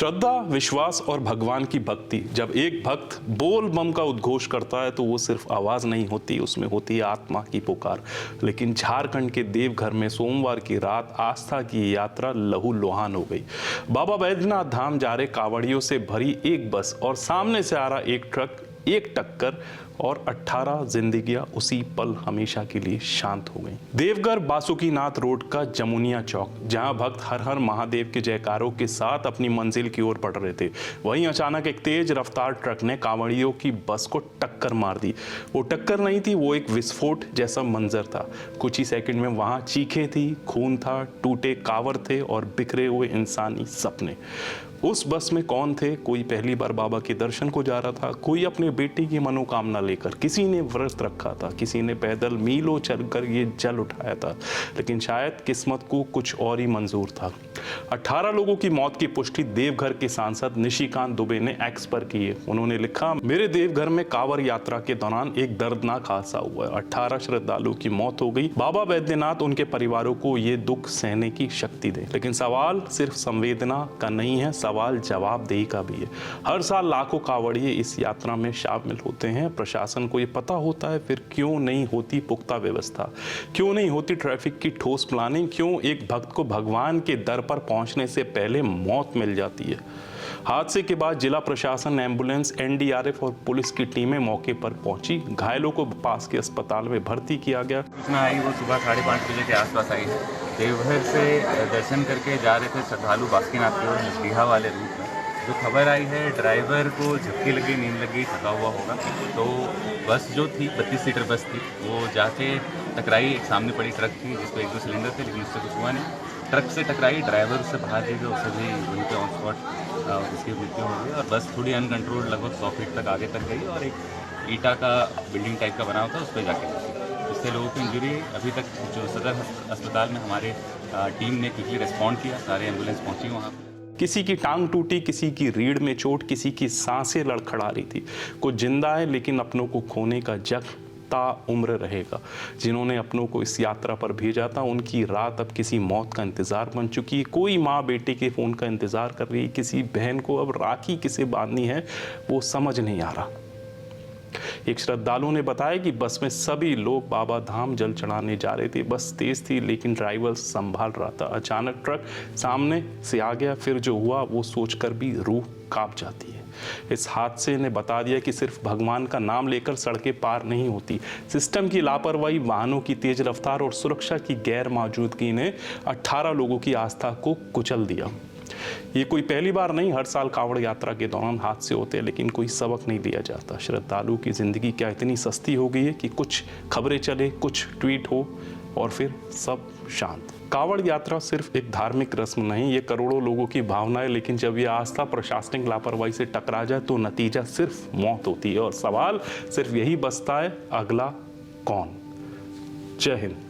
श्रद्धा, विश्वास और भगवान की भक्ति। जब एक भक्त बोल बम का उद्घोष करता है तो वो सिर्फ आवाज नहीं होती, उसमें होती है आत्मा की पुकार। लेकिन झारखंड के देवघर में सोमवार की रात आस्था की यात्रा लहूलुहान हो गई। बाबा बैद्यनाथ धाम जा रहे कांवड़ियों से भरी एक बस और सामने से आ रहा एक ट्रक, एक टक्कर और 18 जिंदगियां उसी पल हमेशा के लिए शांत हो गईं। देवघर बासुकीनाथ रोड का जमुनिया चौक, जहां भक्त हर हर महादेव के जयकारों के साथ अपनी मंजिल की ओर बढ़ रहे थे, वहीं अचानक एक तेज रफ्तार ट्रक ने कांवड़ियों की बस को टक्कर मार दी। वो टक्कर नहीं थी, वो एक विस्फोट जैसा मंजर था। कुछ ही सेकंड में वहां चीखें थी, खून था, टूटे कांवर थे और बिखरे हुए इंसानी सपने। उस बस में कौन थे? कोई पहली बार बाबा के दर्शन को जा रहा था, कोई अपने बेटे की मनोकामना लेकर, किसी ने व्रत रखा था, किसी ने पैदल मीलों चलकर ये जल उठाया था। लेकिन शायद किस्मत को कुछ और ही मंजूर था। 18 लोगों की मौत की पुष्टि देवघर के सांसद निशिकांत दुबे ने एक्स पर की है। उन्होंने लिखा, मेरे देवघर में कांवर यात्रा के दौरान एक दर्दनाक हादसा हुआ है। 18 श्रद्धालुओं की मौत हो गई। बाबा बैद्यनाथ उनके परिवारों को ये दुख सहने की शक्ति दे। लेकिन सवाल सिर्फ संवेदना का नहीं है, सवाल जवाबदेही का भी है। हर साल लाखों कांवड़िए इस यात्रा में शामिल होते हैं। प्रशासन को ये पता होता है, फिर क्यों नहीं होती पुख्ता व्यवस्था? क्यों नहीं होती ट्रैफिक की ठोस प्लानिंग? क्यों एक भक्त को भगवान के दर पर पहुंचने से पहले मौत मिल जाती है? हादसे के बाद जिला प्रशासन, एम्बुलेंस, एनडीआरएफ और पुलिस की टीमें मौके पर पहुंची। घायलों को पास के अस्पताल में भर्ती किया गया। सूचना आई वो सुबह 5:30 बजे के आसपास आई है। देवघर से दर्शन करके जा रहे थे श्रद्धालु बासुकीनाथ की ओर नजदीहा वाले रूट में। जो खबर आई है, ड्राइवर को झपकी लगी, नींद लगी, थका हुआ होगा, तो बस जो थी 32 सीटर बस थी, वो जाके टकराई। एक सामने पड़ी ट्रक थी जिसमें 1-2 सिलेंडर थे, लेकिन उससे कुछ हुआ नहीं। ट्रक से टकराई, ड्राइवर उससे बाहर ले गए, उसे भी वहीं पे ऑन स्पॉट उसकी मृत्यु हो गई। और बस थोड़ी अनकंट्रोल लगभग 100 फीट तक आगे तक गई और एक ईटा का बिल्डिंग टाइप का बना हुआ था, उस पर जाके लगी। इससे लोगों की इंजरी अभी तक जो सदर अस्पताल में हमारे टीम ने क्विकली रिस्पॉन्ड किया, सारे एम्बुलेंस पहुंची वहाँ पर। किसी की टांग टूटी, किसी की रीढ़ में चोट, किसी की सांसें लड़खड़ा रही थी। कुछ जिंदा है, लेकिन अपनों को खोने का जख्म उम्र रहेगा। जिन्होंने अपनों को इस यात्रा पर भेजा था, उनकी रात अब किसी मौत का इंतजार बन चुकी है। कोई माँ बेटे के फोन का इंतजार कर रही है, किसी बहन को अब राखी किसे बांधनी है वो समझ नहीं आ रहा। एक श्रद्धालु ने बताया कि बस में सभी लोग बाबा धाम जल चढ़ाने जा रहे थे। बस तेज थी, लेकिन ड्राइवर संभाल रहा था। अचानक ट्रक सामने से आ गया। फिर जो हुआ वो सोचकर भी रूह कांप जाती है। इस हादसे ने बता दिया कि सिर्फ भगवान का नाम लेकर सड़कें पार नहीं होती। सिस्टम की लापरवाही, वाहनों की तेज रफ्तार और सुरक्षा की गैर मौजूदगी ने 18 लोगों की आस्था को कुचल दिया। ये कोई पहली बार नहीं, हर साल कांवड़ यात्रा के दौरान हादसे होते हैं, लेकिन कोई सबक नहीं लिया जाता। श्रद्धालु की जिंदगी क्या इतनी सस्ती हो गई है कि कुछ खबरें चले, कुछ ट्वीट हो और फिर सब शांत? कांवड़ यात्रा सिर्फ एक धार्मिक रस्म नहीं, ये करोड़ों लोगों की भावना है। लेकिन जब ये आस्था प्रशासनिक लापरवाही से टकरा जाए तो नतीजा सिर्फ मौत होती है। और सवाल सिर्फ यही बचता है, अगला कौन? जय हिंद।